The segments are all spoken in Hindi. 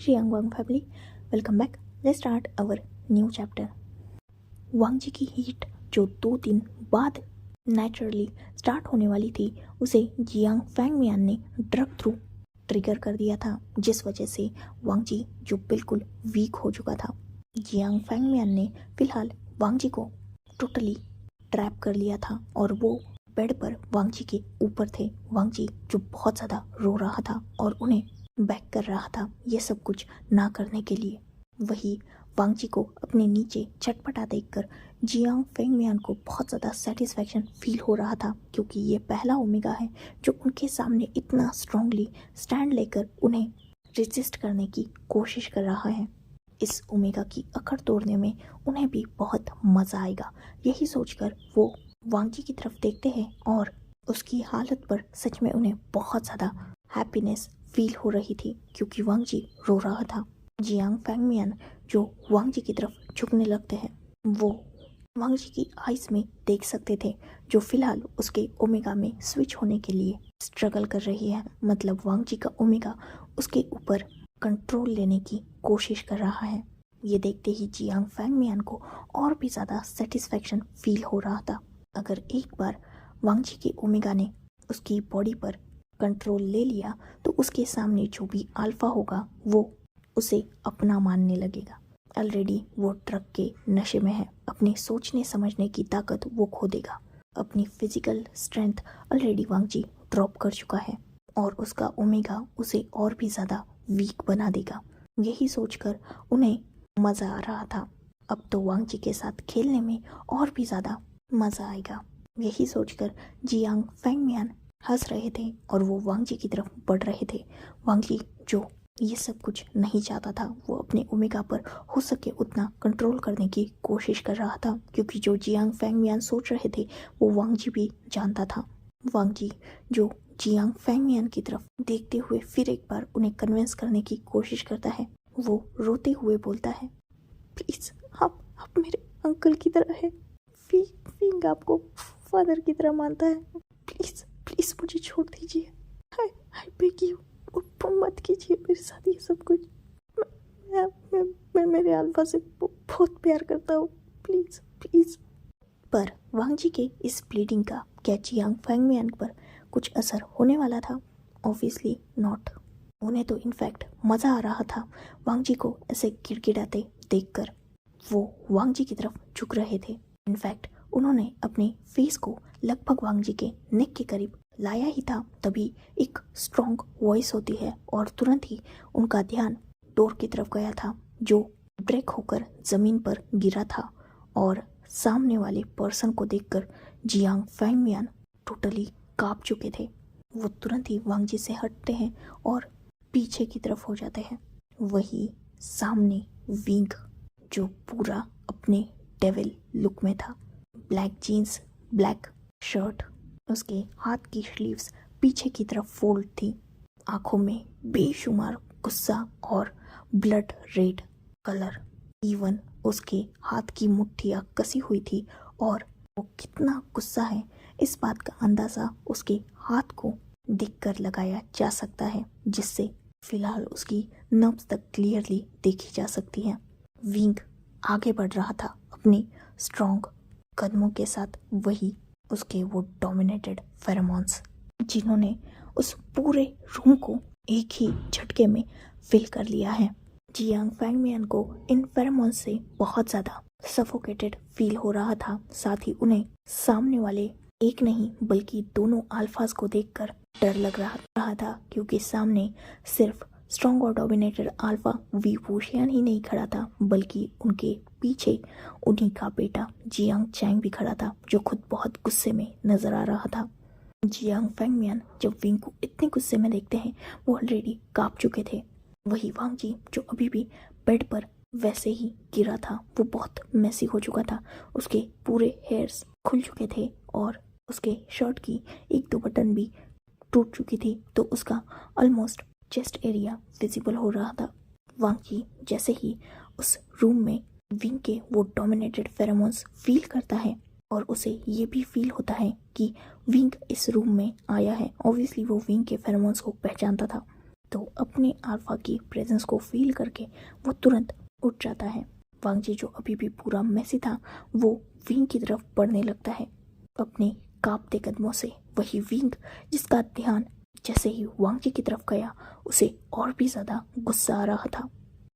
Jiang Wang family, welcome back. Let's start our new chapter. Wang ji की हीट जो 2 दिन बाद नेचुरली स्टार्ट होने वाली थी, उसे जियांग फैंगमियान ने ड्रग थ्रू ट्रिगर कर दिया था, जिस वजह से वांग जी जो बिल्कुल वीक हो चुका था। जियांग फैंगमियान ने फिलहाल वांग जी को टोटली ट्रैप कर लिया था और वो बेड पर वांग जी के ऊपर थे। वांग जी जो बहुत ज़्यादा रो रहा था और उन्हें बैक कर रहा था ये सब कुछ ना करने के लिए। वही वांग जी को अपने नीचे चटपटा देखकर जियांग फैंगमियान को बहुत ज़्यादा सेटिस्फैक्शन फील हो रहा था, क्योंकि ये पहला ओमेगा है जो उनके सामने इतना स्ट्रांगली स्टैंड लेकर उन्हें रेजिस्ट करने की कोशिश कर रहा है। इस ओमेगा की अकड़ तोड़ने में उन्हें भी बहुत मज़ा आएगा। यही सोचकर वो वांग जी की तरफ देखते हैं और उसकी हालत पर सच में उन्हें बहुत ज़्यादा हैप्पीनेस फील हो रही थी, क्योंकि वांग जी रो रहा था। जियांग फैंगमियान जो वांग जी की तरफ झुकने लगते हैं, वो वांग जी की आइज में देख सकते थे जो फिलहाल उसके ओमेगा में स्विच होने के लिए स्ट्रगल कर रही है। मतलब वांग जी का ओमेगा उसके ऊपर कंट्रोल लेने की कोशिश कर रहा है। ये देखते ही जियांग फैंगमियान को और भी ज़्यादा सेटिस्फैक्शन फील हो रहा था। अगर एक बार वांग जी के ओमेगा ने उसकी बॉडी पर कंट्रोल ले लिया तो उसके सामने जो भी अल्फा होगा वो उसे अपना मानने लगेगा। ऑलरेडी वो ड्रग के नशे में है, अपने सोचने समझने की ताकत वो खो देगा। अपनी फिजिकल स्ट्रेंथ ऑलरेडी वांग जी ड्रॉप कर चुका है और उसका ओमेगा उसे और भी ज़्यादा वीक बना देगा। यही सोचकर उन्हें मज़ा आ रहा था। अब तो वांग जी के साथ खेलने में और भी ज़्यादा मज़ा आएगा। यही सोचकर जियांग फैंगमियान हंस रहे थे और वो वांग जी की तरफ बढ़ रहे थे। वांग जी जो ये सब कुछ नहीं चाहता था, वो अपने ओमेगा पर हो सके उतना कंट्रोल करने की कोशिश कर रहा था, क्योंकि जो जियांग फैंगमियान सोच रहे थे वो वांग जी भी जानता था। वांग जी जो जियांग फैंगमियान की तरफ देखते हुए फिर एक बार उन्हें कन्विंस करने की कोशिश करता है। वो रोते हुए बोलता है, प्लीज़ आप मेरे अंकल की तरह है। फींग आपको फादर की तरह मानता है। प्लीज़ प्लीज़ मुझे छोड़ दीजिए। आई बेग यू, मत कीजिए मेरे साथ ये सब कुछ। मैं मेरे अल्फा से बहुत प्यार करता हूँ, प्लीज़ प्लीज़। पर वांग जी के इस प्लीडिंग का क्या जियांग फैंगमियान पर कुछ असर होने वाला था? Obviously not. उन्हें तो इनफैक्ट मज़ा आ रहा था वांग जी को ऐसे गिड़गिड़ाते देखकर। वो वांग जी की तरफ झुक रहे थे। इनफैक्ट उन्होंने अपने फेस को लगभग वांग जी के नेक के करीब लाया ही था, तभी एक स्ट्रॉन्ग वॉइस होती है और तुरंत ही उनका ध्यान डोर की तरफ गया था, जो ब्रेक होकर ज़मीन पर गिरा था। और सामने वाले पर्सन को देखकर जियांग फैंगमियान टोटली कांप चुके थे। वो तुरंत ही वांग जी से हटते हैं और पीछे की तरफ हो जाते हैं। वही सामने विंग जो पूरा अपने डेविल लुक में था, ब्लैक जीन्स, ब्लैक शर्ट, उसके हाथ की स्लीव्स पीछे की तरफ फोल्ड थी, आंखों में बेशुमार गुस्सा और ब्लड रेड कलर। इवन उसके हाथ की मुट्ठियाँ कसी हुई थी और वो कितना गुस्सा है इस बात का अंदाज़ा उसके हाथ को देखकर लगाया जा सकता है, जिससे फिलहाल उसकी नब्ज तक क्लियरली देखी जा सकती है। विंग आगे बढ़ रहा था अपनी स्ट्रॉन्ग कदमों के साथ। वही उसके वो डोमिनेटेड फेरोमोन्स जिन्होंने उस पूरे रूम को एक ही झटके में फिल कर लिया है। जियांग फैंगमियान को इन फेरोमोन्स से बहुत ज़्यादा सफोकेटेड फील हो रहा था। साथ ही उन्हें सामने वाले एक नहीं बल्कि दोनों अल्फाज को देखकर डर लग रहा था, क्योंकि सामने सिर्फ स्ट्रॉन्ग और डोमिनेटेड अल्फा वी वूशियान ही नहीं खड़ा था, बल्कि उनके पीछे उन्हीं का बेटा जियांग चैंग भी खड़ा था, जो खुद बहुत गुस्से में नजर आ रहा था। जियांग फैंगमियान जब विंग को इतने गुस्से में देखते हैं, वो ऑलरेडी कांप चुके थे। वही वांग जी जो अभी भी बेड पर वैसे ही गिरा था, वो बहुत मैसी हो चुका था। उसके पूरे हेयर्स खुल चुके थे और उसके शर्ट की 1-2 बटन भी टूट चुकी थी, तो उसका ऑलमोस्ट चेस्ट एरिया विजिबल हो रहा था। वांग जी जैसे ही उस रूम में विंग के वो डोमिनेटेड फेरोमोन्स फील करता है और उसे ये भी फील होता है कि विंग इस रूम में आया है। ऑब्वियसली वो विंग के फेरोमोन्स को पहचानता था। तो अपने अल्फा की प्रेजेंस को फील करके वो तुरंत उठ जाता है। वांग जी जो अभी भी पूरा मैसी था वो विंग की तरफ बढ़ने लगता है अपने कांपते कदमों से। वही विंग जिसका ध्यान जैसे ही वांग जी की तरफ गया उसे और भी ज़्यादा गुस्सा आ रहा था।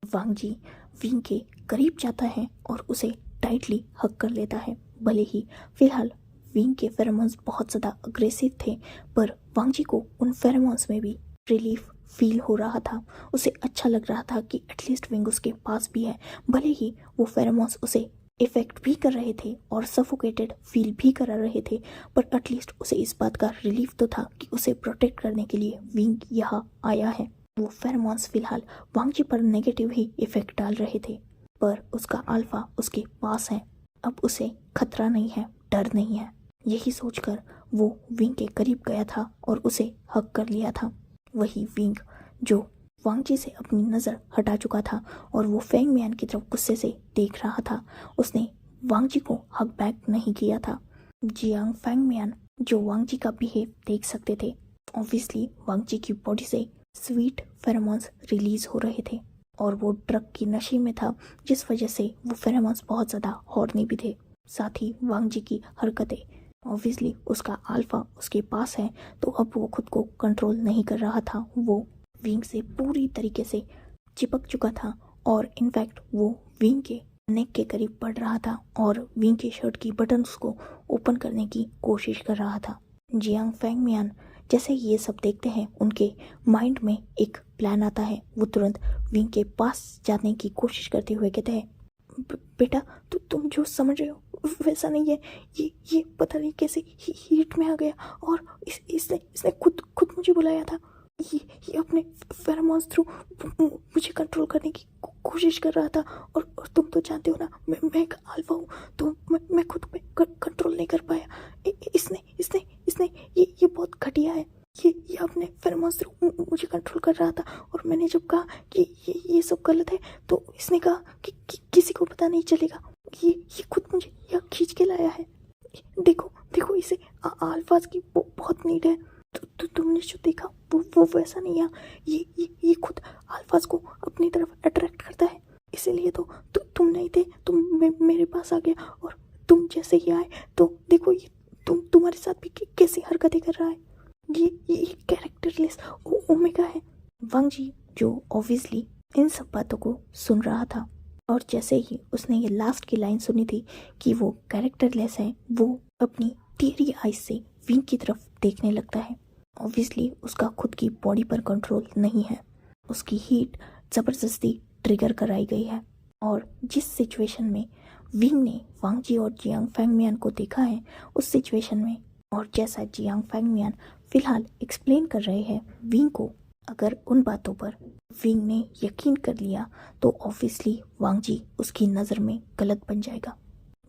वांग जी विंग के करीब जाता है और उसे टाइटली हग कर लेता है। भले ही फिलहाल विंग के फेरोमोन्स बहुत ज़्यादा अग्रेसिव थे पर वांग जी को उन फेरोमोन्स में भी रिलीफ फील हो रहा था। उसे अच्छा लग रहा था कि एटलीस्ट विंग उसके पास भी है। भले ही वो फेरोमोन्स उसे इफेक्ट भी कर रहे थे और सफोकेटेड फील भी करा रहे थे पर एटलीस्ट उसे इस बात का रिलीफ तो था कि उसे प्रोटेक्ट करने के लिए विंग यहाँ आया है। वो फेरोमोन्स फिलहाल वांग जी पर नेगेटिव ही इफेक्ट डाल रहे थे पर उसका अल्फा उसके पास है। अब उसे खतरा नहीं है, डर नहीं है। यही सोचकर वो विंग के करीब गया था और उसे हग कर लिया था। वही विंग जो वांग जी से अपनी नज़र हटा चुका था और वो फेंग मियान की तरफ गुस्से से देख रहा था। उसने वांग जी को हग बैक नहीं किया था। जियांग फेंग मियान जो वांग जी का बिहेव देख सकते थे। ऑब्वियसली वांग जी की बॉडी से स्वीट फेरोमोन्स रिलीज हो रहे थे और वो ड्रग की नशे में था जिस वजह से वो फेरोमोन्स बहुत ज़्यादा हॉर्नी भी थे। साथ ही वांग जी की हरकतें, ऑब्वियसली उसका अल्फा उसके पास है तो अब वो खुद को कंट्रोल नहीं कर रहा था। वो विंग से पूरी तरीके से चिपक चुका था और इनफैक्ट वो विंग के नेक के करीब पड़ रहा था और विंग के शर्ट की बटन्स को ओपन करने की कोशिश कर रहा था। जियांग फेंग मियान जैसे ये सब देखते हैं उनके माइंड में एक प्लान आता है। वो तुरंत विंग के पास जाने की कोशिश करते हुए कहते हैं, बेटा तुम जो समझ रहे हो वैसा नहीं है। ये पता नहीं कैसे हीट में आ गया और इसने खुद मुझे बुलाया था। ये अपने फेरोमोन्स थ्रू मुझे कंट्रोल करने की कोशिश कर रहा था और तुम तो जानते हो ना मैं एक अल्फा हूँ तो मैं खुद पे कंट्रोल नहीं कर पाया। इसने ये बहुत घटिया है। ये अपने फेरोमोन्स थ्रू मुझे कंट्रोल कर रहा था और मैंने जब कहा कि ये सब गलत है तो इसने कहा कि किसी को पता नहीं चलेगा। ये खुद मुझे यहाँ खींच के लाया है। देखो इसे अल्फाज की बहुत नीड है। तुमने जो देखा वो वैसा नहीं है। ये खुद अल्फाज को अपनी तरफ अट्रैक्ट करता है। इसीलिए तो तुम नहीं थे, तुम मेरे पास आ गया और तुम जैसे ही आए तो देखो ये तुम्हारे साथ भी कैसी हरकतें कर रहा है। ये कैरेक्टरलेस ओमेगा है। वांग जी जो ऑब्वियसली इन सब बातों को सुन रहा था और जैसे ही उसने ये लास्ट की लाइन सुनी थी कि वो कैरेक्टरलेस है वो अपनी टीयरी आइज से विंग की तरफ देखने लगता है। ऑब्वियसली उसका खुद की बॉडी पर कंट्रोल नहीं है। उसकी हीट ज़बरदस्ती ट्रिगर कराई गई है और जिस सिचुएशन में विंग ने वांग जी और जियांग फेंग मियान को देखा है उस सिचुएशन में और जैसा जियांग फेंग मियान फिलहाल एक्सप्लेन कर रहे हैं विंग को, अगर उन बातों पर विंग ने यकीन कर लिया तो ऑब्वियसली वांग जी उसकी नज़र में गलत बन जाएगा।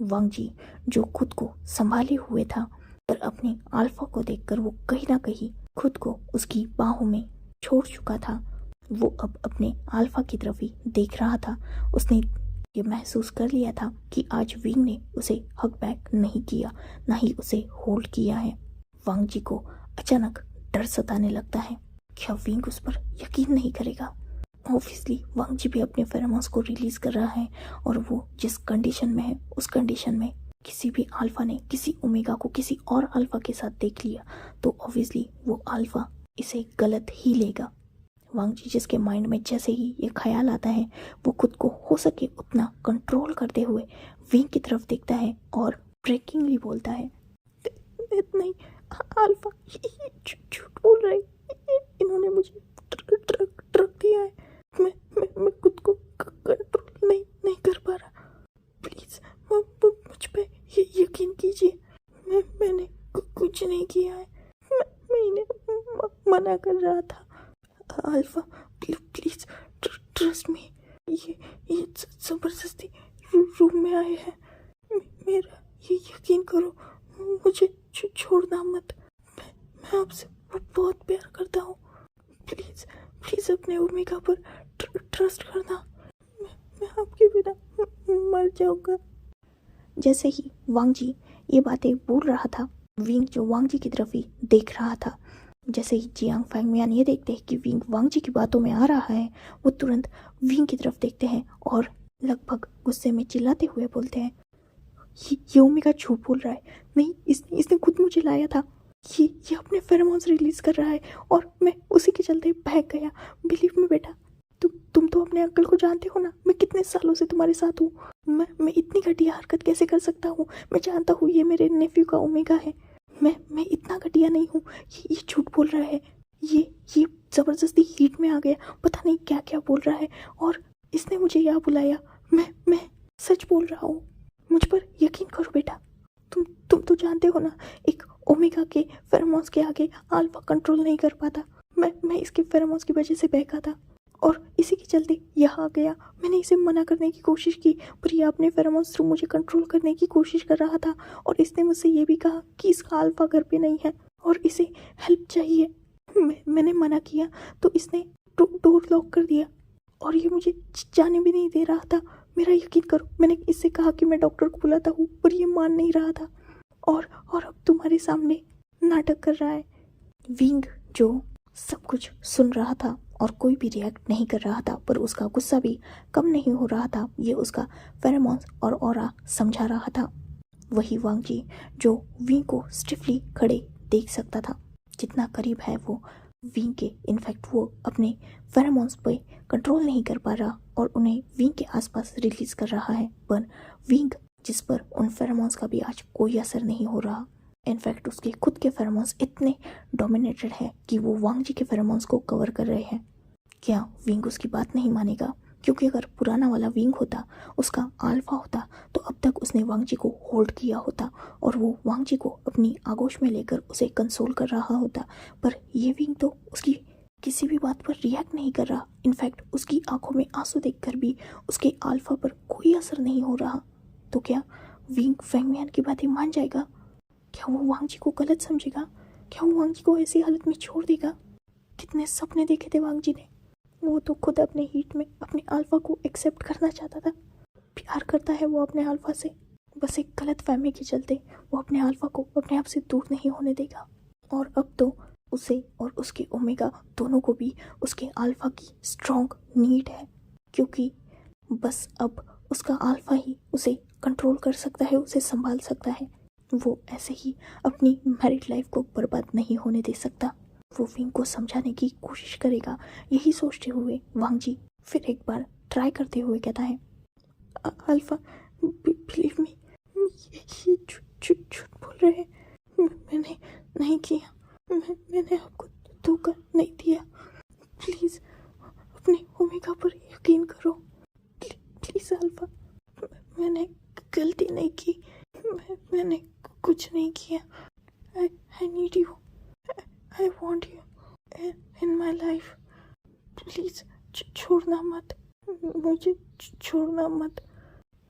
वांग जी जो खुद को संभाले हुए था पर अपने अल्फा को देखकर वो कहीं ना कहीं खुद को उसकी बाहों में छोड़ चुका था। वो अब अपने अल्फा की तरफ ही देख रहा था। उसने ये महसूस कर लिया था कि आज विंग ने उसे हग बैक नहीं किया, ना ही उसे होल्ड किया है। वांग जी को अचानक डर सताने लगता है। क्या विंग उस पर यकीन नहीं करेगा? ऑब्वियसली वांग जी भी अपने फेरोमोन्स को रिलीज कर रहा है और वो जिस कंडीशन में है उस कंडीशन में किसी भी अल्फा ने किसी ओमेगा को किसी और अल्फा के साथ देख लिया तो ऑब्वियसली वो अल्फा इसे गलत ही लेगा। वांग जी जिसके माइंड में जैसे ही ये ख्याल आता है वो खुद को हो सके उतना कंट्रोल करते हुए विंग की तरफ देखता है और ब्रेकिंगली बोलता है, नहीं अल्फा ये झूठ बोल रहे, इन्होंने मुझे ड्रग दिया है। मैं खुद को कंट्रोल नहीं कर पा रहा। प्लीज मुझ पे ये यकीन कीजिए। मैंने कुछ नहीं किया है। मैं इन्हें मना कर रहा था। Alpha please trust me. ये जबरदस्ती रूम में आए हैं। मेरा ये यकीन करो, मुझे छोड़ना मत। मैं आपसे बहुत प्यार करता हूँ। प्लीज अपने ओमेगा पर ट्रस्ट करना। मैं आपके बिना मर जाऊंगा। जैसे ही वांग जी ये बातें बोल रहा था विंग जो वांग जी की तरफ ही देख रहा था जैसे ही जियांग फैंगमियान ये देखते हैं कि विंग वांग जी की बातों में आ रहा है, वो तुरंत विंग की तरफ देखते हैं और लगभग गुस्से में चिल्लाते हुए बोलते हैं, ये ओमेगा झूठ बोल रहा है, नहीं इसने खुद मुझे लाया था, ये अपने फेरोमोन्स रिलीज कर रहा है और मैं उसी के चलते भाग गया। बिलीव मी बेटा, तुम तो अपने अंकल को जानते हो ना, मैं कितने सालों से तुम्हारे साथ हूँ। मैं इतनी घटिया हरकत कैसे कर सकता हूँ? मैं जानता हूँ ये मेरे नेफ्यू का ओमेगा है, मैं इतना घटिया नहीं हूँ। ये झूठ बोल रहा है, ये जबरदस्ती हीट में आ गया, पता नहीं क्या क्या बोल रहा है और इसने मुझे यहाँ बुलाया। मैं सच बोल रहा हूँ, मुझ पर यकीन करो बेटा। तुम तो जानते हो ना, एक ओमेगा के फेरोमोन्स के आगे अल्फा कंट्रोल नहीं कर पाता। मैं इसके फेरोमोन्स की वजह से बहका था और इसी के चलते यहाँ आ गया। मैंने इसे मना करने की कोशिश की, पर यह अपने फेरोमोन्स थ्रू मुझे कंट्रोल करने की कोशिश कर रहा था और इसने मुझसे ये भी कहा कि इसका अल्फा घर पे नहीं है और इसे हेल्प चाहिए। मैंने मना किया तो इसने डोर लॉक कर दिया और ये मुझे जाने भी नहीं दे रहा था। मेरा यकीन करो, मैंने इससे कहा कि मैं डॉक्टर को बुलाता हूँ, पर ये मान नहीं रहा था और अब तुम्हारे सामने नाटक कर रहा है। विंग जो सब कुछ सुन रहा था और कोई भी रिएक्ट नहीं कर रहा था, पर उसका गुस्सा भी कम नहीं हो रहा था। ये उसका फेरोमोन्स और ऑरा समझा रहा था। वही वांग जी जो विंग को स्टिफली खड़े देख सकता था, जितना करीब है वो विंग के। इनफैक्ट वो अपने फेरोमोन्स पे कंट्रोल नहीं कर पा रहा और उन्हें विंग के आसपास रिलीज कर रहा है, पर विंग जिस पर उन फेरोमोन्स का भी आज कोई असर नहीं हो रहा। इनफैक्ट उसके खुद के फेरोमोन्स इतने डोमिनेटेड है कि वो वांग जी के फेरोमोन्स को कवर कर रहे हैं। क्या विंग उसकी बात नहीं मानेगा? क्योंकि अगर पुराना वाला विंग होता, उसका अल्फा होता, तो अब तक उसने वांग जी को होल्ड किया होता और वो वांग जी को अपनी आगोश में लेकर उसे कंसोल कर रहा होता। पर ये विंग तो उसकी किसी भी बात पर रिएक्ट नहीं कर रहा। इनफैक्ट उसकी आंखों में आंसू देखकर भी उसके अल्फा पर कोई असर नहीं हो रहा। तो क्या विंग फैंगमियान की बातें मान जाएगा? क्या वो वांग जी को गलत समझेगा? क्या वो वांग जी को ऐसी हालत में छोड़ देगा? कितने सपने देखे थे वांग जी ने। वो तो खुद अपने हीट में अपने अल्फा को एक्सेप्ट करना चाहता था। प्यार करता है वो अपने अल्फा से, बस एक गलत फहमी के चलते वो अपने अल्फा को अपने आप से दूर नहीं होने देगा। और अब तो उसे और उसके ओमेगा दोनों को भी उसके अल्फा की स्ट्रॉन्ग नीड है, क्योंकि बस अब उसका अल्फा ही उसे कंट्रोल कर सकता है, उसे संभाल सकता है। वो ऐसे ही अपनी मैरिड लाइफ को बर्बाद नहीं होने दे सकता। वो विंग को समझाने की कोशिश करेगा। यही सोचते हुए वांग जी फिर एक बार ट्राई करते हुए कहता है, अल्फा बिलीव मी, ये झूठ बोल रहे हैं, मैंने नहीं किया, मैंने आपको धोखा नहीं दिया। प्लीज अपने ओमेगा पर यकीन करो। प्लीज अल्फा, मैंने गलती नहीं की, मैंने कुछ नहीं किया। I need you. I want you in my life. Please छोड़ना मत, मुझे छोड़ना मत।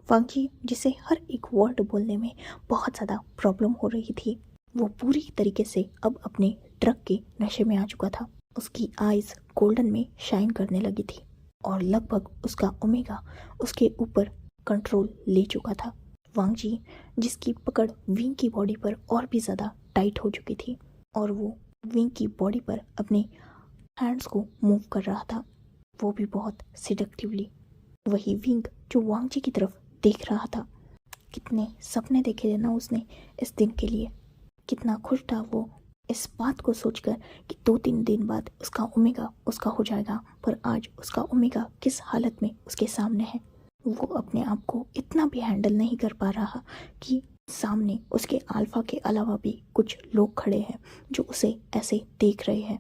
वांग जी जिसे हर एक वर्ड बोलने में बहुत ज़्यादा प्रॉब्लम हो रही थी, वो पूरी तरीके से अब अपने ड्रग के नशे में आ चुका था। उसकी आइज गोल्डन में शाइन करने लगी थी और लगभग उसका ओमेगा उसके ऊपर कंट्रोल ले चुका था। वांग जी जिसकी पकड़ विंग की बॉडी पर और भी ज़्यादा टाइट हो चुकी थी और वो विंग की बॉडी पर अपने हैंड्स को मूव कर रहा था, वो भी बहुत सिडक्टिवली। वही विंग जो वांग जी की तरफ देख रहा था। कितने सपने देखे थे ना उसने इस दिन के लिए। कितना खुश था वो इस बात को सोचकर कि 2-3 दिन बाद उसका ओमेगा उसका हो जाएगा, पर आज उसका ओमेगा किस हालत में उसके सामने है। वो अपने आप को इतना भी हैंडल नहीं कर पा रहा कि सामने उसके अल्फा के अलावा भी कुछ लोग खड़े हैं जो उसे ऐसे देख रहे हैं।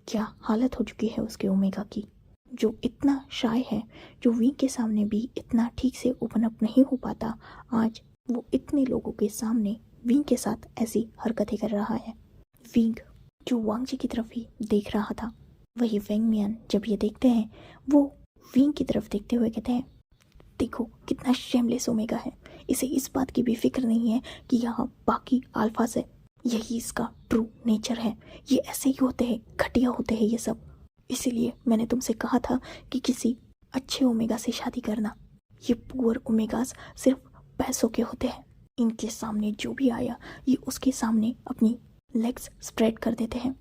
क्या हालत हो चुकी है उसके ओमेगा की, जो इतना शाय है, जो विंग के सामने भी इतना ठीक से ओपन अप नहीं हो पाता। आज वो इतने लोगों के सामने विंग के साथ ऐसी हरकतें कर रहा है। विंग जो वांग जी की तरफ ही देख रहा था, वही फैंगमियान जब ये देखते हैं, वो विंग की तरफ देखते हुए कहते हैं, देखो कितना शेमलेस ओमेगा है, इसे इस बात की भी फिक्र नहीं है कि यहाँ बाकी अल्फास है। यही इसका ट्रू नेचर है, ये ऐसे ही होते हैं, घटिया होते हैं ये सब। इसीलिए मैंने तुमसे कहा था कि किसी अच्छे ओमेगा से शादी करना। ये पुअर ओमेगास सिर्फ पैसों के होते हैं, इनके सामने जो भी आया ये उसके सामने अपनी लेग्स स्प्रेड कर देते हैं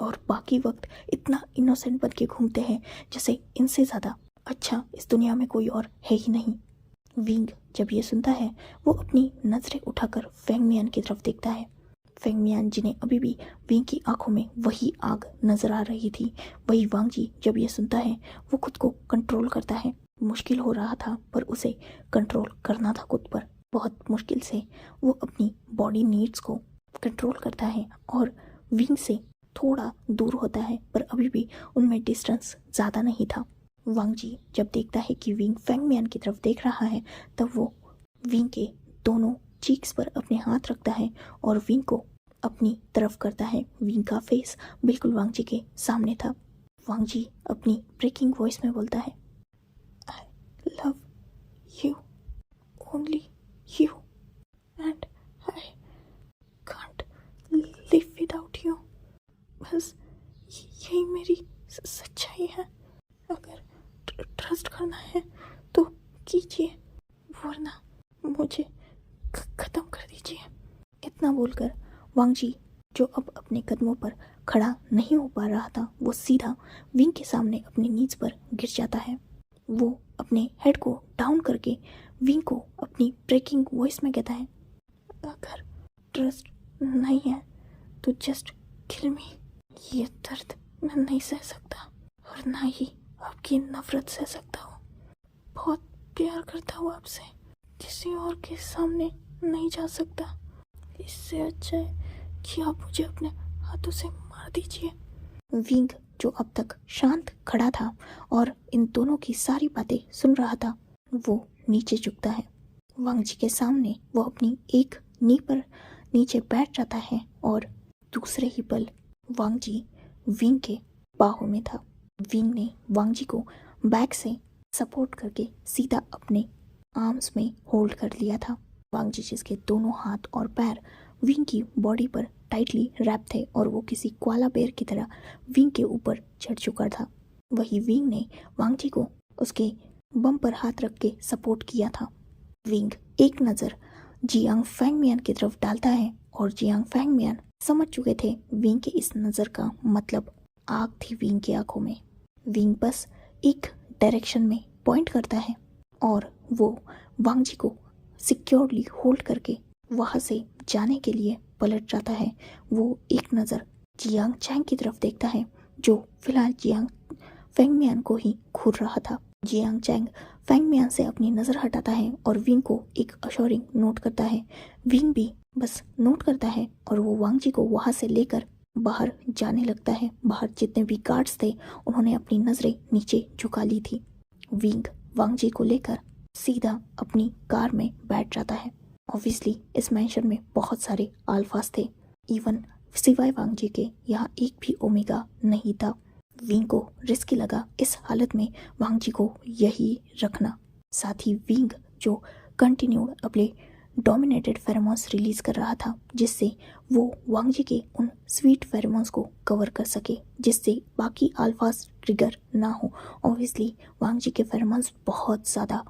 और बाकी वक्त इतना इनोसेंट बन के घूमते हैं जैसे इनसे ज़्यादा अच्छा इस दुनिया में कोई और है ही नहीं। विंग जब ये सुनता है वो अपनी नज़रें उठाकर फेंग मियान की तरफ देखता है। फेंग मियान जिन्हें अभी भी विंग की आंखों में वही आग नजर आ रही थी। वही वांग जी जब ये सुनता है वो खुद को कंट्रोल करता है। मुश्किल हो रहा था पर उसे कंट्रोल करना था खुद पर। बहुत मुश्किल से वो अपनी बॉडी नीड्स को कंट्रोल करता है और विंग से थोड़ा दूर होता है, पर अभी भी उनमें डिस्टेंस ज़्यादा नहीं था। वांग जी जब देखता है कि विंग फेंग मियान की तरफ देख रहा है तब वो विंग के दोनों चीक्स पर अपने हाथ रखता है और विंग को अपनी तरफ करता है। विंग का फेस बिल्कुल वांग जी के सामने था। वांग जी अपनी ब्रेकिंग वॉइस में बोलता है, I love you, only you, and I can't live without you. बस यही मेरी सच्चाई है। अगर ट्रस्ट करना है तो कीजिए, वरना मुझे खत्म कर दीजिए। इतना बोलकर वांग जी जो अब अपने कदमों पर खड़ा नहीं हो पा रहा था वो सीधा विंग के सामने अपनी नीज पर गिर जाता है। वो अपने हेड को डाउन करके विंग को अपनी ब्रेकिंग वॉइस में कहता है, अगर ट्रस्ट नहीं है तो जस्ट किल मी। ये दर्द मैं नहीं सह सकता और ना ही आपकी नफरत सह सकता हूँ। बहुत प्यार करता हूँ आपसे, किसी और के सामने नहीं जा सकता। इससे अच्छा है कि आप मुझे अपने हाथों से मार दीजिए। विंग जो अब तक शांत खड़ा था और इन दोनों की सारी बातें सुन रहा था वो नीचे झुकता है। वांग जी के सामने वो अपनी एक नी पर नीचे बैठ जाता है और दूसरे ही पल वांग जी विंग के बाहों में था। विंग ने वांग जी को बैक से सपोर्ट करके सीधा अपने आर्म्स में होल्ड कर लिया था। वांग जी जिसके दोनों हाथ और पैर विंग की बॉडी पर टाइटली रैप थे और वो किसी कोआला बेयर की तरह विंग के ऊपर चढ़ चुका था। वही विंग ने वांग जी को उसके बम पर हाथ रख के सपोर्ट किया था। विंग एक नज़र जियांग फेंग मियान की तरफ डालता है और जियांग फेंग मियान समझ चुके थे विंग के इस नज़र का मतलब आग थी विंग की आंखों में। विंग बस एक डायरेक्शन में पॉइंट करता है और वो वांग जी को सिक्योरली होल्ड करके वहाँ से जाने के लिए पलट जाता है। वो एक नज़र जियांग चैंग की तरफ देखता है जो फिलहाल जियांग फेंग मियान को ही घूर रहा था। जियांग चैंग फेंग मियान से अपनी नज़र हटाता है और विंग को एक अश्योरिंग नोट करता है। विंग भी बस नोट करता है और वो वांग जी को वहाँ से लेकर बाहर जाने लगता है। बाहर जितने भी गार्ड्स थे उन्होंने अपनी नज़रें नीचे झुका ली थी। विंग वांग जी को लेकर सीधा अपनी कार में बैठ जाता है। ऑब्वियसली इस मैंशन में बहुत सारे अल्फास थे, इवन सिवाय वांग जी के यहाँ एक भी ओमेगा नहीं था। विंग को रिस्की लगा इस हालत में वांग जी को यही रखना। साथ ही विंग जो कंटिन्यूड अपने डोमिनेटेड फेरोमोन्स रिलीज कर रहा था जिससे वो वांग जी के उन स्वीट फेरोमोन्स को कवर कर सके, जिससे बाकी अल्फास ट्रिगर ना हो। ऑब्वियसली वांग जी के फेरोमोन्स बहुत ज़्यादा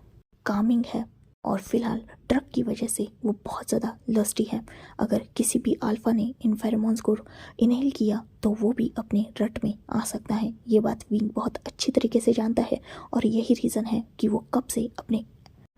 कामिंग है और फिलहाल ड्रग की वजह से वो बहुत ज़्यादा लस्टी है। अगर किसी भी अल्फा ने इन फेरोमोन्स को इनहेल किया तो वो भी अपने रट में आ सकता है। ये बात विंग बहुत अच्छी तरीके से जानता है और यही रीज़न है कि वो कब से अपने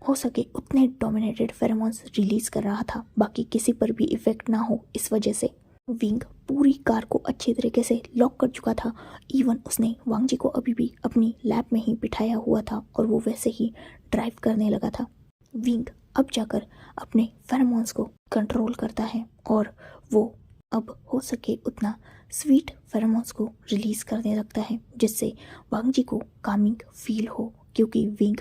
हो सके उतने डोमिनेटेड फेरोमोन्स रिलीज कर रहा था, बाकी किसी पर भी इफेक्ट ना हो। इस वजह से विंग पूरी कार को अच्छी तरीके से लॉक कर चुका था। इवन उसने वांग जी को अभी भी अपनी लैब में ही बिठाया हुआ था और वो वैसे ही ड्राइव करने लगा था। विंग अब जाकर अपने फेरोमोन्स को कंट्रोल करता है और वो अब हो सके उतना स्वीट फेरोमोन्स को रिलीज करने लगता है जिससे वांग जी को कामिंग फील हो, क्योंकि विंग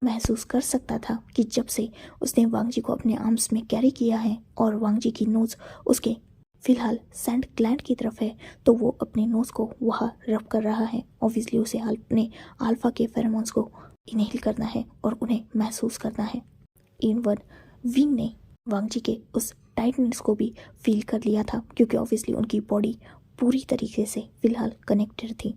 महसूस कर सकता था कि जब से उसने वांग जी को अपने आर्म्स में कैरी किया है और वांग जी की नोज़ उसके फिलहाल सेंट ग्लैंड की तरफ है तो वो अपने नोज़ को वहाँ रब कर रहा है। ऑब्वियसली उसे अपने अल्फा के फेरोमोन्स को इनहेल करना है और उन्हें महसूस करना है। इवन विंग ने वांग जी के उस टाइटनेस को भी फील कर लिया था क्योंकि ऑब्वियसली उनकी बॉडी पूरी तरीके से फिलहाल कनेक्टेड थी।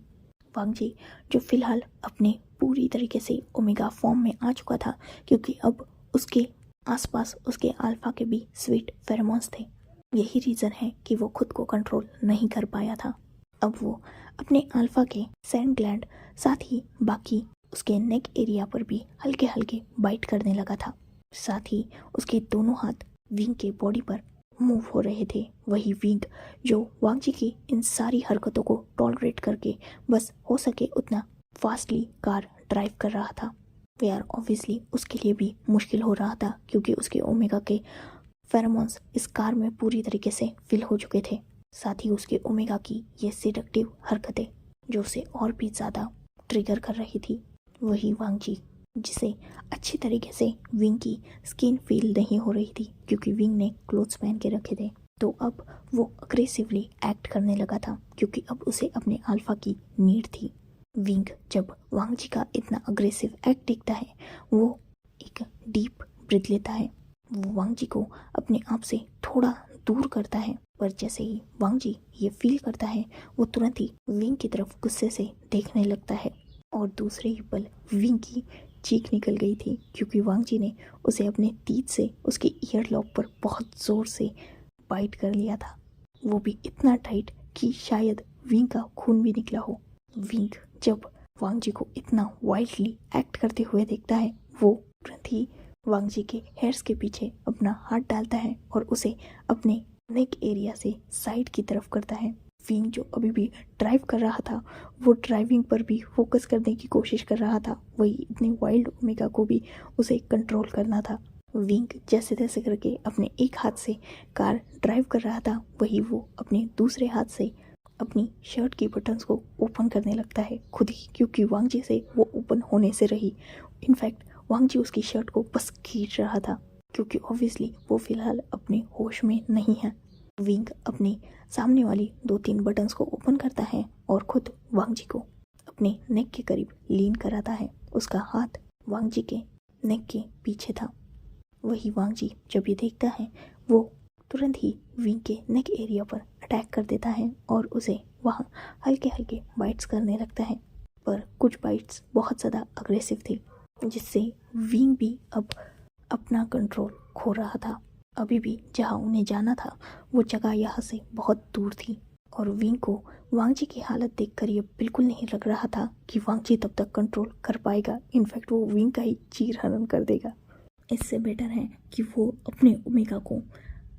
वांग जी जो फिलहाल अपने पूरी तरीके से ओमेगा फॉर्म में आ चुका था क्योंकि अब उसके आसपास उसके अल्फा के भी स्वीट फेरोमोन्स थे। यही रीज़न है कि वो खुद को कंट्रोल नहीं कर पाया था। अब वो अपने अल्फा के सैंड ग्लैंड साथ ही बाकी उसके नेक एरिया पर भी हल्के हल्के बाइट करने लगा था। साथ ही उसके दोनों हाथ विंग के बॉडी पर मूव हो रहे थे। वही विंग जो वांग जी की इन सारी हरकतों को टॉलरेट करके बस हो सके उतना फास्टली कार ड्राइव कर रहा था। यार ऑब्वियसली उसके लिए भी मुश्किल हो रहा था क्योंकि उसके ओमेगा के फेरोमोन्स इस कार में पूरी तरीके से फिल हो चुके थे। साथ ही उसके ओमेगा की ये सिडक्टिव हरकतें जो उसे और भी ज़्यादा ट्रिगर कर रही थी। वही वांग जी जिसे अच्छी तरीके से विंग की स्किन फील नहीं हो रही थी क्योंकि विंग ने क्लोथ्स पहन के रखे थे, तो अब वो अग्रेसिवली एक्ट करने लगा था क्योंकि अब उसे अपने अल्फा की नीड थी। विंग जब वांग जी का इतना अग्रेसिव एक्ट देखता है वो एक डीप ब्रीथ लेता है। वो वांग जी को अपने आप से थोड़ा दूर करता है, पर जैसे ही वांग जी ये फील करता है वो तुरंत ही विंग की तरफ गुस्से से देखने लगता है और दूसरे ही पल विंग की चीख निकल गई थी क्योंकि वांग जी ने उसे अपने तीत से उसके ईयर लॉब पर बहुत ज़ोर से बाइट कर लिया था, वो भी इतना टाइट कि शायद विंग का खून भी निकला हो। विंग जब वांग जी को इतना वाइल्डली एक्ट करते हुए देखता है वो तुरंत ही वांग जी के हेयर्स के पीछे अपना हाथ डालता है और उसे अपने नेक एरिया से साइड की तरफ करता है। विंग जो अभी भी ड्राइव कर रहा था वो ड्राइविंग पर भी फोकस करने की कोशिश कर रहा था, वही इतने वाइल्ड ओमेगा को भी उसे कंट्रोल करना था। विंग जैसे तैसे करके अपने एक हाथ से कार ड्राइव कर रहा था, वही वो अपने दूसरे हाथ से अपनी शर्ट की बटन्स को ओपन करने लगता है खुद ही, क्योंकि वांग जी से वो ओपन होने से रही। इनफैक्ट वांग जी उसकी शर्ट को बस खींच रहा था क्योंकि ऑब्वियसली वो फिलहाल अपने होश में नहीं है। विंग अपने सामने वाली 2-3 बटन्स को ओपन करता है और खुद वांग जी को अपने नेक के करीब लीन कराता है। उसका हाथ वांग जी के नेक के पीछे था। वही वांग जी जब ये देखता है वो तुरंत ही विंग के नेक एरिया पर अटैक कर देता है और उसे वहाँ हल्के हल्के बाइट्स करने लगता है, पर कुछ बाइट्स बहुत ज़्यादा अग्रेसिव थे जिससे विंग भी अब अपना कंट्रोल खो रहा था। अभी भी जहाँ उन्हें जाना था वो जगह यहाँ से बहुत दूर थी और विंग को वांग जी की हालत देखकर ये बिल्कुल नहीं लग रहा था कि वांग जी तब तक कंट्रोल कर पाएगा। इनफैक्ट वो विंग का ही चीर हरण कर देगा। इससे बेटर है कि वो अपने ओमेगा को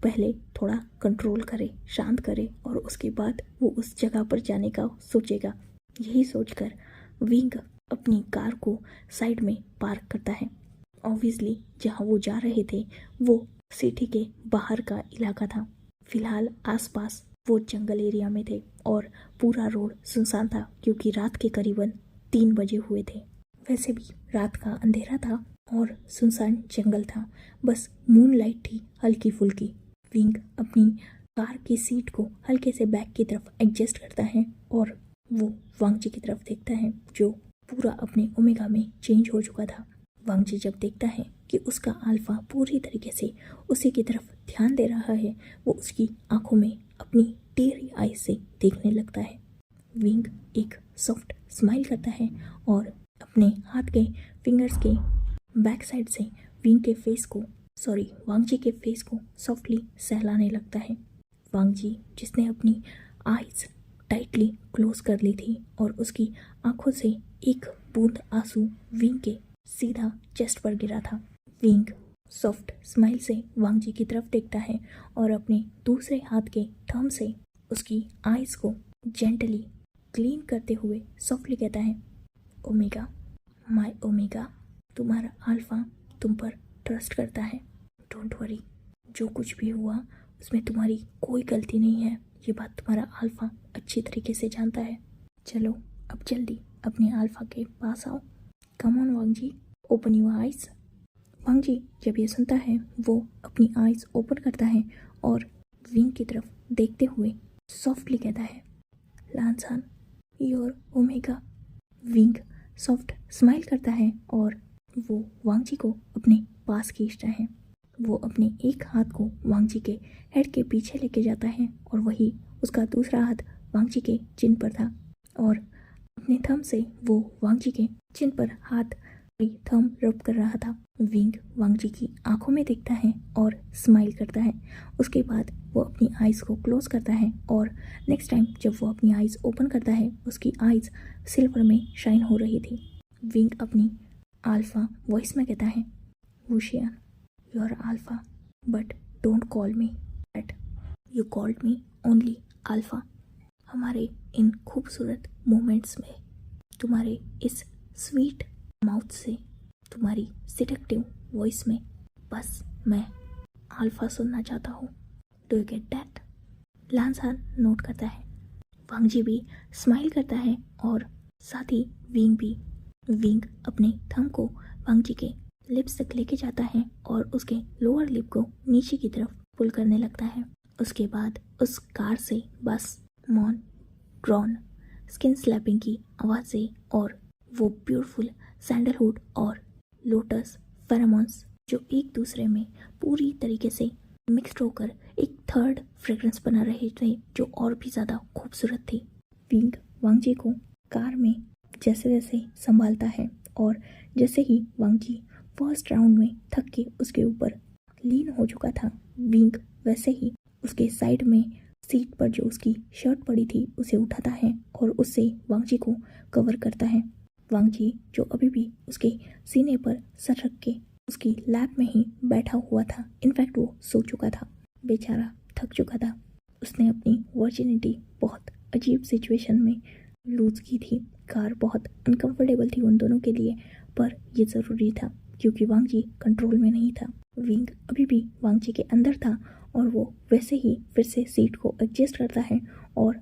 पहले थोड़ा कंट्रोल करे, शांत करे और उसके बाद वो उस जगह पर जाने का सोचेगा। यही सोचकर विंग अपनी कार को साइड में पार्क करता है। ऑब्वियसली जहाँ वो जा रहे थे वो सिटी के बाहर का इलाका था। फिलहाल आसपास वो जंगल एरिया में थे और पूरा रोड सुनसान था क्योंकि रात के करीबन 3 बजे हुए थे। वैसे भी रात का अंधेरा था और सुनसान जंगल था, बस मून लाइट थी हल्की फुल्की। विंग अपनी कार की सीट को हल्के से बैक की तरफ एडजस्ट करता है और वो वांग जी की तरफ देखता है जो पूरा अपने ओमेगा में चेंज हो चुका था। वांग जी जब देखता है कि उसका अल्फा पूरी तरीके से उसी की तरफ ध्यान दे रहा है, वो उसकी आंखों में अपनी टेरी आईज से देखने लगता है। विंग एक सॉफ्ट स्माइल करता है और अपने हाथ के फिंगर्स के बैक साइड से वांग जी के फेस को सॉफ्टली सहलाने लगता है। वांग जी जिसने अपनी आईज टाइटली क्लोज कर ली थी और उसकी आंखों से एक बूंद आंसू विंग के सीधा चेस्ट पर गिरा था। विंग सॉफ्ट स्माइल से वांग जी की तरफ देखता है और अपने दूसरे हाथ के थंब से उसकी आईज को जेंटली क्लीन करते हुए सॉफ्टली कहता है, ओमेगा, माय ओमेगा, तुम्हारा अल्फा तुम पर ट्रस्ट करता है। डोंट वरी, जो कुछ भी हुआ उसमें तुम्हारी कोई गलती नहीं है, ये बात तुम्हारा अल्फा अच्छी तरीके से जानता है। चलो अब जल्दी अपने अल्फा के पास आओ। Come on Wang ji, open your eyes. Wang ji जब ये सुनता है वो अपनी आइज ओपन करता है और विंग की तरफ देखते हुए सॉफ्टली कहता है, लानसान, योर ओमेगा। विंग सॉफ्ट स्माइल करता है और वो वांग जी को अपने पास खींचता है। वो अपने एक हाथ को वांग जी के हेड के पीछे लेके जाता है और वही उसका दूसरा हाथ वांग जी के चिन पर था और अपने थंब से वो वांग जी के चिन पर हाथ थंब रब कर रहा था। विंग वांग जी की आंखों में देखता है और स्माइल करता है। उसके बाद वो अपनी आइज़ को क्लोज करता है और नेक्स्ट टाइम जब वो अपनी आइज़ ओपन करता है उसकी आइज़ सिल्वर में शाइन हो रही थी। विंग अपनी अल्फा वॉइस में कहता है, Wuxian, you are alpha but don't call me that, you called me only alpha. हमारे इन खूबसूरत मोमेंट्स में, तुम्हारे इस स्वीट माउथ से, तुम्हारी सिडक्टिव वॉइस में बस मैं अल्फा सुनना चाहता हूँ। Do you get that? Lansan note करता है। वांग जी भी स्माइल करता है और साथ ही विंग भी। विंग अपने थंब को वांग जी के लिप्स तक लेके जाता है और उसके लोअर लिप को नीचे की तरफ पुल करने लगता है। उसके बाद उस कार से बस मॉन ड्रॉन स्किन स्लैपिंग की आवाज़ें और वो ब्यूटीफुल सैंडलवुड और लोटस फेरोमोन्स जो एक दूसरे में पूरी तरीके से मिक्स्ड होकर एक थर्ड फ्रेग्रेंस बना रहे थे जो और भी ज़्यादा खूबसूरत थी। विंग वांग जी को कार में जैसे जैसे संभालता है और जैसे ही वांग जी फर्स्ट राउंड में थक के उसके ऊपर लीन हो चुका था, विंग वैसे ही उसके साइड में सीट पर जो उसकी शर्ट पड़ी थी उसे उठाता है और उससे वांग जी को कवर करता है। वांग जी जो अभी भी उसके सीने पर सर रख के उसकी लैप में ही बैठा हुआ था, इनफैक्ट वो सो चुका था, बेचारा थक चुका था। उसने अपनी वर्जिनिटी बहुत अजीब सिचुएशन में लूज की थी। कार बहुत अनकंफर्टेबल थी उन दोनों के लिए, पर ये ज़रूरी था क्योंकि वांग जी कंट्रोल में नहीं था। विंग अभी भी वांग जी के अंदर था और वो वैसे ही फिर से सीट को एडजस्ट करता है और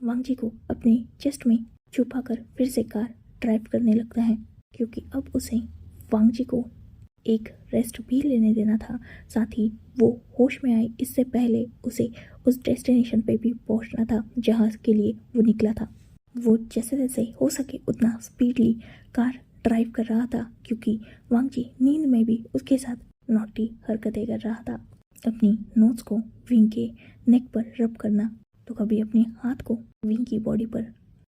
वांग जी को अपने चेस्ट में छुपा कर फिर से कार ड्राइव करने लगता है क्योंकि अब उसे वांग जी को एक रेस्ट भी लेने देना था। साथ ही वो होश में आए इससे पहले उसे उस डेस्टिनेशन पे भी पहुंचना था जहाँ के लिए वो निकला था। वो जैसे जैसे हो सके उतना स्पीडली कार ड्राइव कर रहा था क्योंकि वांग जी नींद में भी उसके साथ नॉटी हरकतें कर रहा था। अपनी नोज को विंग के नेक पर रब करना, तो कभी अपने हाथ को विंग की बॉडी पर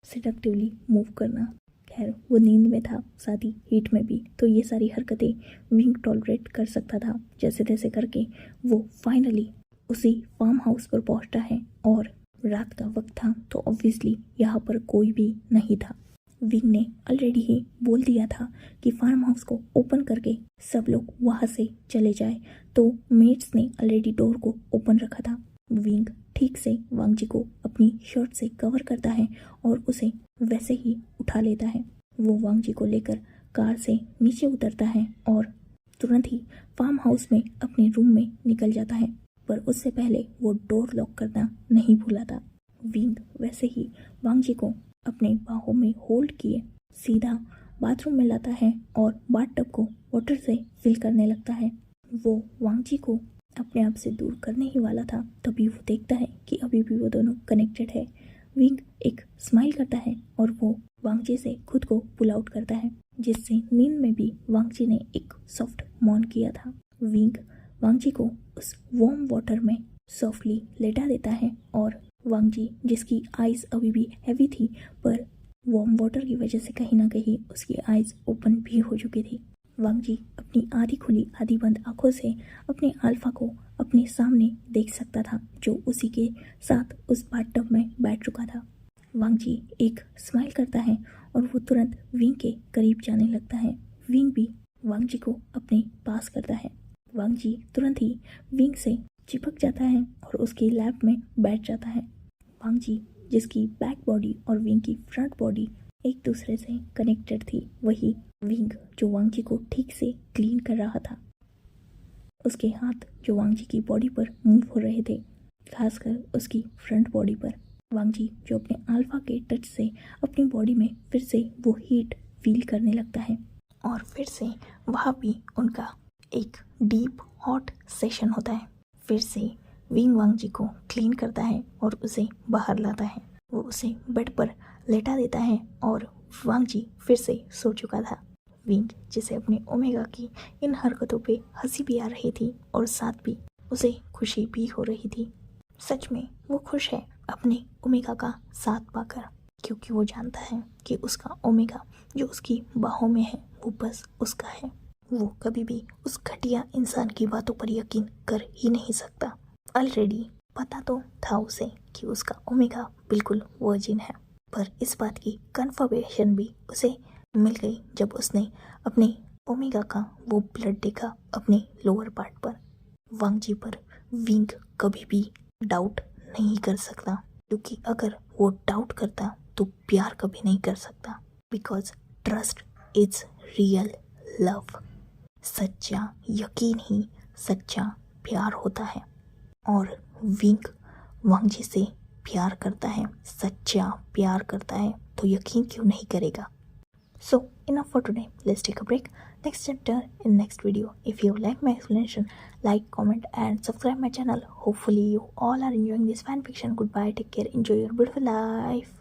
सिडक्टिवली मूव करना। खैर वो नींद में था, साथ ही हीट में भी, तो ये सारी हरकतें विंग टॉलरेट कर सकता था। जैसे तैसे करके वो फाइनली उसी फार्म हाउस पर पहुंचता है और रात का वक्त था तो ऑब्वियसली यहाँ पर कोई भी नहीं था। विंग ने ऑलरेडी ही बोल दिया था कि फार्म हाउस को ओपन करके सब लोग वहाँ से चले जाए, तो मेट्स ने ऑलरेडी डोर को ओपन रखा था। विंग ठीक से वांग जी को अपनी शर्ट से कवर करता है और उसे वैसे ही उठा लेता है। वो वांग जी को लेकर कार से नीचे उतरता है और तुरंत ही फार्म हाउस में अपने रूम में निकल जाता है, पर उससे पहले वो डोर लॉक करना नहीं भूला था। विंग वैसे ही वांग जी को अपने बाहों में होल्ड किए सीधा बाथरूम में लाता है और बाथटब को वाटर से फिल करने लगता है। वो वांग जी को अपने आप से दूर करने ही वाला था, तभी वो देखता है कि अभी भी वो दोनों कनेक्टेड है। विंग एक स्माइल करता है और वो वांग जी से खुद को पुल आउट करता है, जिससे नींद में भी वांग जी ने एक सॉफ्ट मॉन किया था। विंग वांग जी को उस वार्म वाटर में सॉफ्टली लेटा देता है और वांग जी जिसकी आइज़ अभी भी हैवी थी, पर वार्म वाटर की वजह से कहीं ना कहीं उसकी आइज़ ओपन भी हो चुकी थी। वांग जी अपनी आधी खुली आधी बंद आंखों से अपने अल्फा को अपने सामने देख सकता था, जो उसी के साथ उस बाथटब में बैठ चुका था। वांग जी एक स्माइल करता है और वो तुरंत विंग के करीब जाने लगता है। विंग भी वांग जी को अपने पास करता है। वांग जी तुरंत ही विंग से चिपक जाता है और उसकी लैप में बैठ जाता है। वांग जी जिसकी बैक बॉडी और विंग की फ्रंट बॉडी एक दूसरे से कनेक्टेड थी, वही विंग जो वांग जी को ठीक से क्लीन कर रहा था। उसके हाथ जो वांग जी की बॉडी पर मूव हो रहे थे, खासकर उसकी फ्रंट बॉडी पर। वांग जी जो अपने अल्फा के टच से अपनी बॉडी में फिर से वो हीट फील करने लगता है और फिर से वहाँ भी उनका एक डीप हॉट सेशन होता है। फिर से विंग वांग जी को क्लीन करता है और उसे बाहर लाता है। वो उसे बेड पर लेटा देता है और वांग जी फिर से सो चुका था। विंग जिसे अपने ओमेगा की इन हरकतों पे हंसी भी आ रही थी और साथ भी उसे खुशी भी हो रही थी। सच में वो खुश है अपने ओमेगा का साथ पाकर, क्योंकि वो जानता है कि उसका ओमेगा जो उसकी बाहों में है वो बस उसका है। वो कभी भी उस घटिया इंसान की बातों पर यकीन कर ही नहीं सकता। ऑलरेडी पता तो था उसे कि उसका ओमेगा बिल्कुल वर्जिन है, पर इस बात की कंफर्मेशन भी उसे मिल गई जब उसने अपने ओमेगा का वो ब्लड देखा अपने लोअर पार्ट पर। वांग जी पर विंग कभी भी डाउट नहीं कर सकता, क्योंकि अगर वो डाउट करता तो प्यार कभी नहीं कर सकता, because trust is real love. सच्चा यकीन ही सच्चा प्यार होता है, और विंग वांग जी से प्यार करता है, सच्चा प्यार करता है, तो यकीन क्यों नहीं करेगा। So enough for today. Let's take a break. Next chapter in next video. If you like my explanation, like, comment and subscribe my channel. Hopefully you all are enjoying this fan fiction. Goodbye. Take care. Enjoy your beautiful life.